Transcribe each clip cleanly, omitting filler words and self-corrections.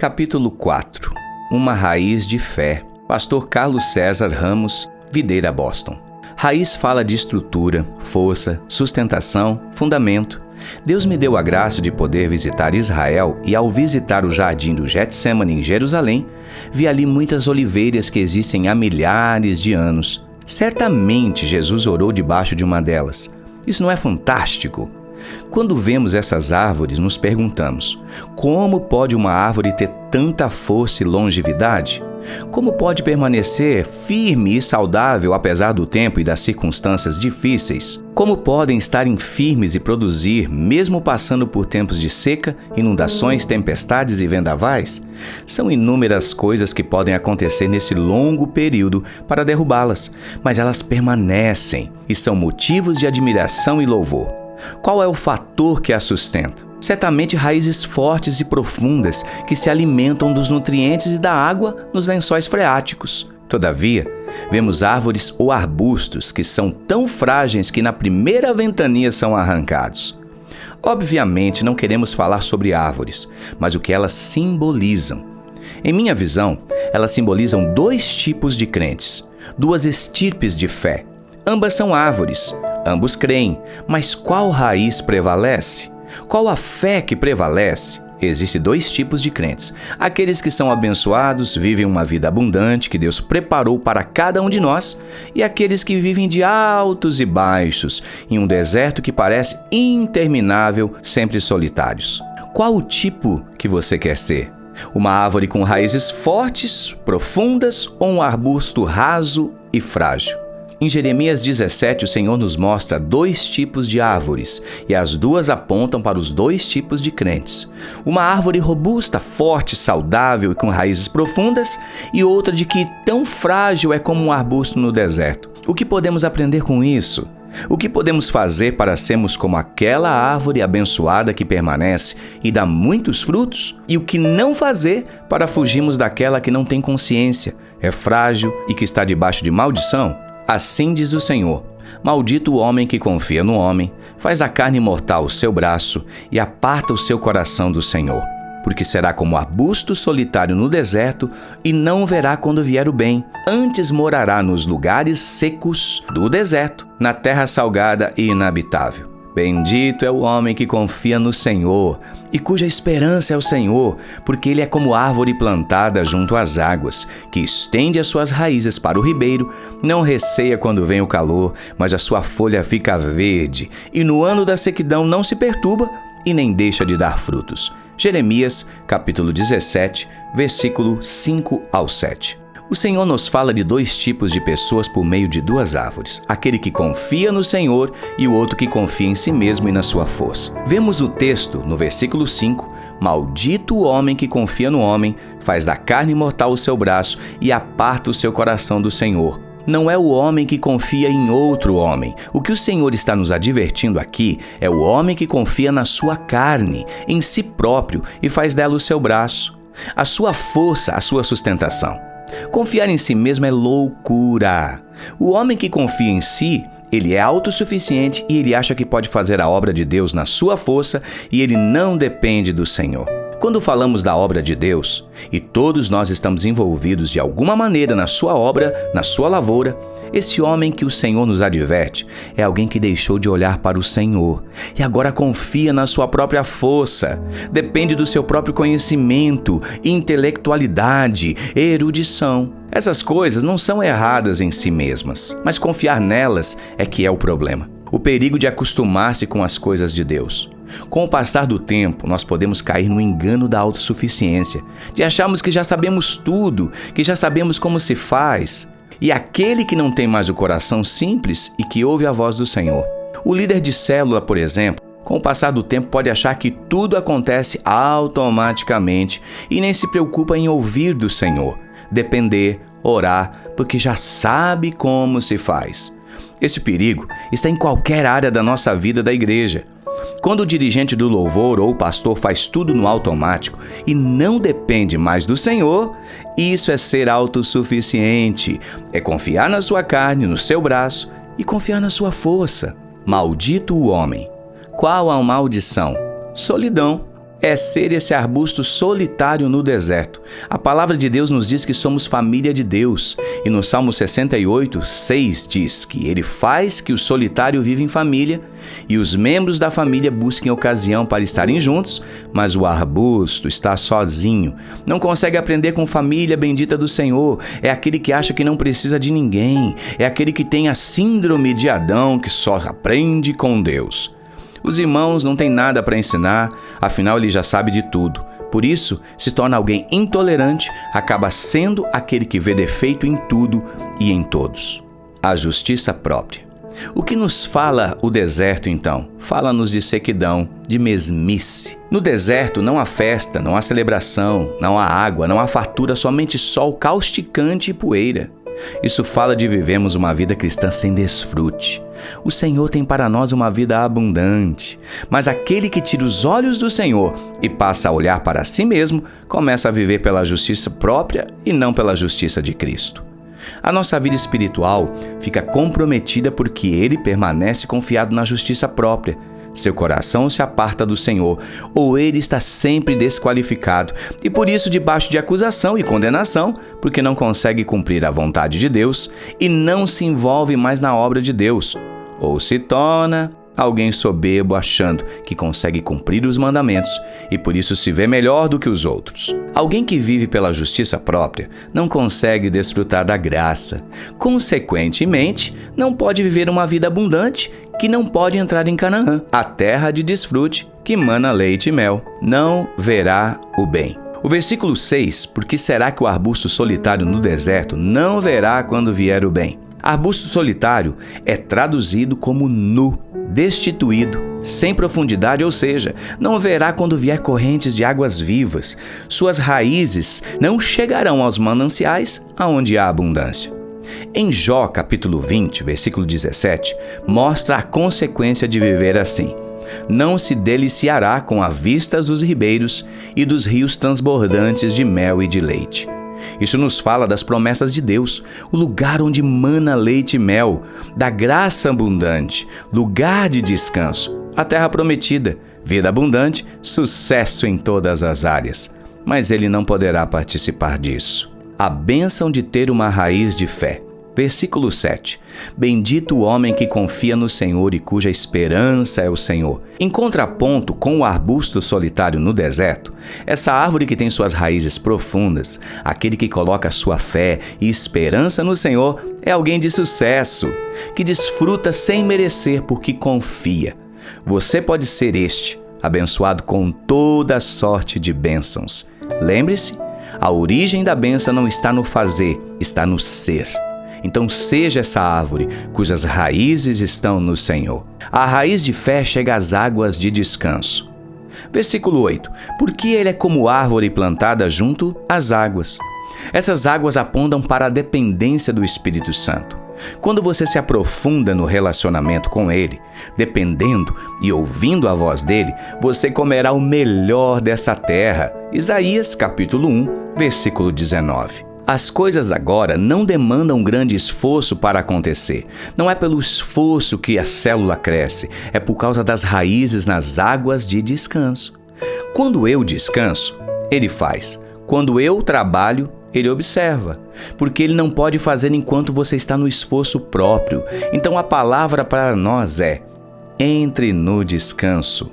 Capítulo 4. Uma raiz de fé. Pastor Carlos César Ramos, Videira, Boston. Raiz fala de estrutura, força, sustentação, fundamento. Deus me deu a graça de poder visitar Israel e, ao visitar o jardim do Getsemane em Jerusalém, vi ali muitas oliveiras que existem há milhares de anos. Certamente Jesus orou debaixo de uma delas. Isso não é fantástico? Quando vemos essas árvores, nos perguntamos: como pode uma árvore ter tanta força e longevidade? Como pode permanecer firme e saudável apesar do tempo e das circunstâncias difíceis? Como podem estar firmes e produzir, mesmo passando por tempos de seca, inundações, tempestades e vendavais? São inúmeras coisas que podem acontecer nesse longo período para derrubá-las, mas elas permanecem e são motivos de admiração e louvor. Qual é o fator que a sustenta? Certamente raízes fortes e profundas que se alimentam dos nutrientes e da água nos lençóis freáticos. Todavia, vemos árvores ou arbustos que são tão frágeis que na primeira ventania são arrancados. Obviamente, não queremos falar sobre árvores, mas o que elas simbolizam. Em minha visão, elas simbolizam dois tipos de crentes, duas estirpes de fé. Ambas são árvores, ambos creem, mas qual raiz prevalece? Qual a fé que prevalece? Existem dois tipos de crentes. Aqueles que são abençoados, vivem uma vida abundante que Deus preparou para cada um de nós, e aqueles que vivem de altos e baixos, em um deserto que parece interminável, sempre solitários. Qual o tipo que você quer ser? Uma árvore com raízes fortes, profundas, ou um arbusto raso e frágil? Em Jeremias 17, o Senhor nos mostra dois tipos de árvores, e as duas apontam para os dois tipos de crentes. Uma árvore robusta, forte, saudável e com raízes profundas, e outra de que tão frágil é como um arbusto no deserto. O que podemos aprender com isso? O que podemos fazer para sermos como aquela árvore abençoada que permanece e dá muitos frutos? E o que não fazer para fugirmos daquela que não tem consciência, é frágil e que está debaixo de maldição? Assim diz o Senhor: maldito o homem que confia no homem, faz a carne mortal o seu braço e aparta o seu coração do Senhor. Porque será como arbusto solitário no deserto e não verá quando vier o bem. Antes morará nos lugares secos do deserto, na terra salgada e inabitável. Bendito é o homem que confia no Senhor e cuja esperança é o Senhor, porque ele é como árvore plantada junto às águas, que estende as suas raízes para o ribeiro, não receia quando vem o calor, mas a sua folha fica verde, e no ano da sequidão não se perturba e nem deixa de dar frutos. Jeremias, capítulo 17, versículo 5 ao 7. O Senhor nos fala de dois tipos de pessoas por meio de duas árvores, aquele que confia no Senhor e o outro que confia em si mesmo e na sua força. Vemos no texto, no versículo 5, maldito o homem que confia no homem, faz da carne mortal o seu braço e aparta o seu coração do Senhor. Não é o homem que confia em outro homem. O que o Senhor está nos advertindo aqui é o homem que confia na sua carne, em si próprio, e faz dela o seu braço, a sua força, a sua sustentação. Confiar em si mesmo é loucura. O homem que confia em si, ele é autossuficiente e ele acha que pode fazer a obra de Deus na sua força e ele não depende do Senhor. Quando falamos da obra de Deus, e todos nós estamos envolvidos de alguma maneira na sua obra, na sua lavoura, esse homem que o Senhor nos adverte é alguém que deixou de olhar para o Senhor e agora confia na sua própria força, depende do seu próprio conhecimento, intelectualidade, erudição. Essas coisas não são erradas em si mesmas, mas confiar nelas é que é o problema. O perigo de acostumar-se com as coisas de Deus. Com o passar do tempo, nós podemos cair no engano da autossuficiência, de acharmos que já sabemos tudo, que já sabemos como se faz. E aquele que não tem mais o coração simples e que ouve a voz do Senhor. O líder de célula, por exemplo, com o passar do tempo pode achar que tudo acontece automaticamente e nem se preocupa em ouvir do Senhor, depender, orar, porque já sabe como se faz. Esse perigo está em qualquer área da nossa vida da igreja. Quando o dirigente do louvor ou o pastor faz tudo no automático e não depende mais do Senhor, isso é ser autossuficiente, é confiar na sua carne, no seu braço e confiar na sua força. Maldito o homem. Qual a maldição? Solidão. é ser esse arbusto solitário no deserto. A palavra de Deus nos diz que somos família de Deus. E no Salmo 68, 6 diz que Ele faz que o solitário viva em família e os membros da família busquem ocasião para estarem juntos, mas o arbusto está sozinho. Não consegue aprender com família bendita do Senhor. É aquele que acha que não precisa de ninguém. É aquele que tem a síndrome de Adão, que só aprende com Deus. Os irmãos não têm nada para ensinar, afinal ele já sabe de tudo. Por isso, se torna alguém intolerante, acaba sendo aquele que vê defeito em tudo e em todos. A justiça própria. O que nos fala o deserto, então? Fala-nos de sequidão, de mesmice. No deserto não há festa, não há celebração, não há água, não há fartura, somente sol causticante e poeira. Isso fala de vivemos uma vida cristã sem desfrute. O Senhor tem para nós uma vida abundante, mas aquele que tira os olhos do Senhor e passa a olhar para si mesmo, começa a viver pela justiça própria e não pela justiça de Cristo. A nossa vida espiritual fica comprometida porque ele permanece confiado na justiça própria. Seu coração se aparta do Senhor, ou ele está sempre desqualificado e por isso debaixo de acusação e condenação, porque não consegue cumprir a vontade de Deus e não se envolve mais na obra de Deus, ou se torna alguém soberbo achando que consegue cumprir os mandamentos e por isso se vê melhor do que os outros. Alguém que vive pela justiça própria não consegue desfrutar da graça. Consequentemente, não pode viver uma vida abundante, que não pode entrar em Canaã, a terra de desfrute que mana leite e mel. Não verá o bem. O versículo 6, por que será que o arbusto solitário no deserto não verá quando vier o bem? Arbusto solitário é traduzido como nu, destituído, sem profundidade, ou seja, não verá quando vier correntes de águas vivas. Suas raízes não chegarão aos mananciais aonde há abundância. Em Jó, capítulo 20, versículo 17, mostra a consequência de viver assim. Não se deliciará com as vistas dos ribeiros e dos rios transbordantes de mel e de leite. Isso nos fala das promessas de Deus, o lugar onde mana leite e mel, da graça abundante, lugar de descanso, a terra prometida, vida abundante, sucesso em todas as áreas. Mas ele não poderá participar disso. A bênção de ter uma raiz de fé. Versículo 7. Bendito o homem que confia no Senhor e cuja esperança é o Senhor. Em contraponto com o arbusto solitário no deserto, essa árvore que tem suas raízes profundas, aquele que coloca sua fé e esperança no Senhor, é alguém de sucesso, que desfruta sem merecer porque confia. Você pode ser este, abençoado com toda sorte de bênçãos. Lembre-se, a origem da bênção não está no fazer, está no ser. Então seja essa árvore cujas raízes estão no Senhor. A raiz de fé chega às águas de descanso. Versículo 8. Porque ele é como árvore plantada junto às águas. Essas águas apontam para a dependência do Espírito Santo. Quando você se aprofunda no relacionamento com Ele, dependendo e ouvindo a voz dele, você comerá o melhor dessa terra. Isaías capítulo 1, versículo 19. As coisas agora não demandam grande esforço para acontecer. Não é pelo esforço que a célula cresce, é por causa das raízes nas águas de descanso. Quando eu descanso, ele faz. Quando eu trabalho, ele observa. Porque ele não pode fazer enquanto você está no esforço próprio. Então a palavra para nós é: entre no descanso.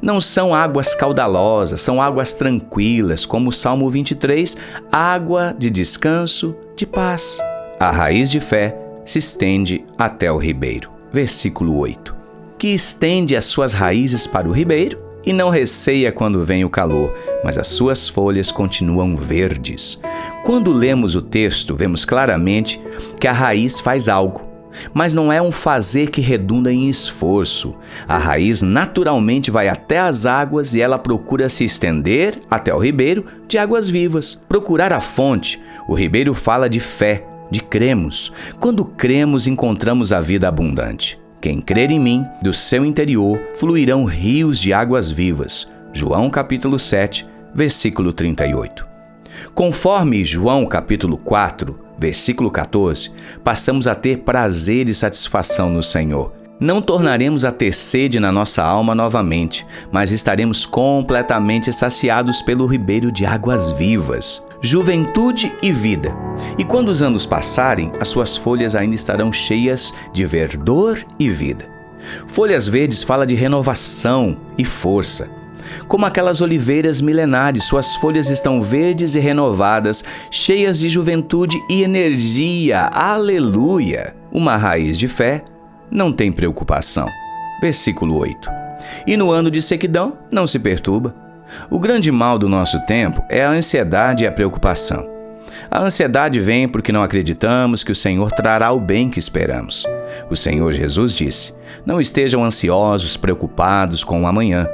Não são águas caudalosas, são águas tranquilas, como o Salmo 23, água de descanso, de paz. A raiz de fé se estende até o ribeiro. Versículo 8. Que estende as suas raízes para o ribeiro e não receia quando vem o calor, mas as suas folhas continuam verdes. Quando lemos o texto, vemos claramente que a raiz faz algo. Mas não é um fazer que redunda em esforço. A raiz naturalmente vai até as águas e ela procura se estender até o ribeiro de águas vivas. Procurar a fonte. O ribeiro fala de fé, de cremos. Quando cremos, encontramos a vida abundante. Quem crer em mim, do seu interior fluirão rios de águas vivas. João capítulo 7, versículo 38. Conforme João capítulo 4, versículo 14, passamos a ter prazer e satisfação no Senhor. Não tornaremos a ter sede na nossa alma novamente, mas estaremos completamente saciados pelo ribeiro de águas vivas, juventude e vida. E quando os anos passarem, as suas folhas ainda estarão cheias de verdor e vida. Folhas verdes fala de renovação e força. Como aquelas oliveiras milenares, suas folhas estão verdes e renovadas, cheias de juventude e energia. Aleluia! Uma raiz de fé não tem preocupação. Versículo 8. E no ano de sequidão não se perturba. O grande mal do nosso tempo é a ansiedade e a preocupação. A ansiedade vem porque não acreditamos que o Senhor trará o bem que esperamos. O Senhor Jesus disse: não estejam ansiosos, preocupados com o amanhã.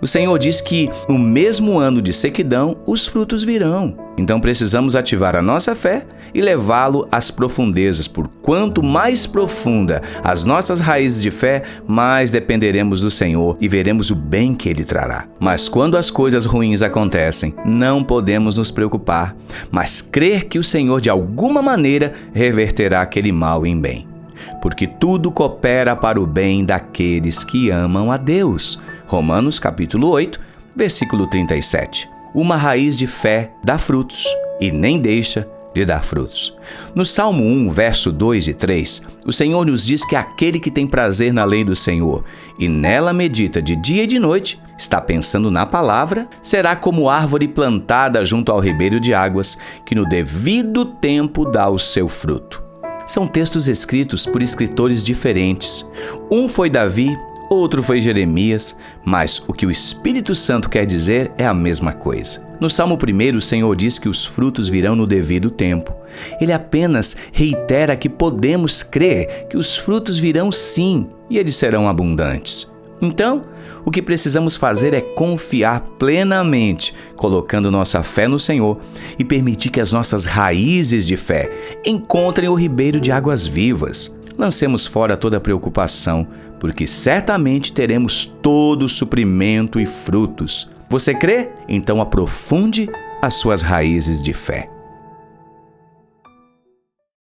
O Senhor diz que no mesmo ano de sequidão os frutos virão. Então precisamos ativar a nossa fé e levá-lo às profundezas. Por quanto mais profunda as nossas raízes de fé, mais dependeremos do Senhor e veremos o bem que Ele trará. Mas quando as coisas ruins acontecem, não podemos nos preocupar, mas crer que o Senhor de alguma maneira reverterá aquele mal em bem. Porque tudo coopera para o bem daqueles que amam a Deus. Romanos capítulo 8, versículo 37. Uma raiz de fé dá frutos e nem deixa de dar frutos. No Salmo 1, verso 2 e 3, o Senhor nos diz que aquele que tem prazer na lei do Senhor e nela medita de dia e de noite, está pensando na palavra, será como árvore plantada junto ao ribeiro de águas, que no devido tempo dá o seu fruto. São textos escritos por escritores diferentes. Um foi Davi, outro foi Jeremias, mas o que o Espírito Santo quer dizer é a mesma coisa. No Salmo 1, o Senhor diz que os frutos virão no devido tempo. Ele apenas reitera que podemos crer que os frutos virão sim, e eles serão abundantes. Então, o que precisamos fazer é confiar plenamente, colocando nossa fé no Senhor e permitir que as nossas raízes de fé encontrem o ribeiro de águas vivas. Lancemos fora toda preocupação, porque certamente teremos todo o suprimento e frutos. Você crê? Então aprofunde as suas raízes de fé.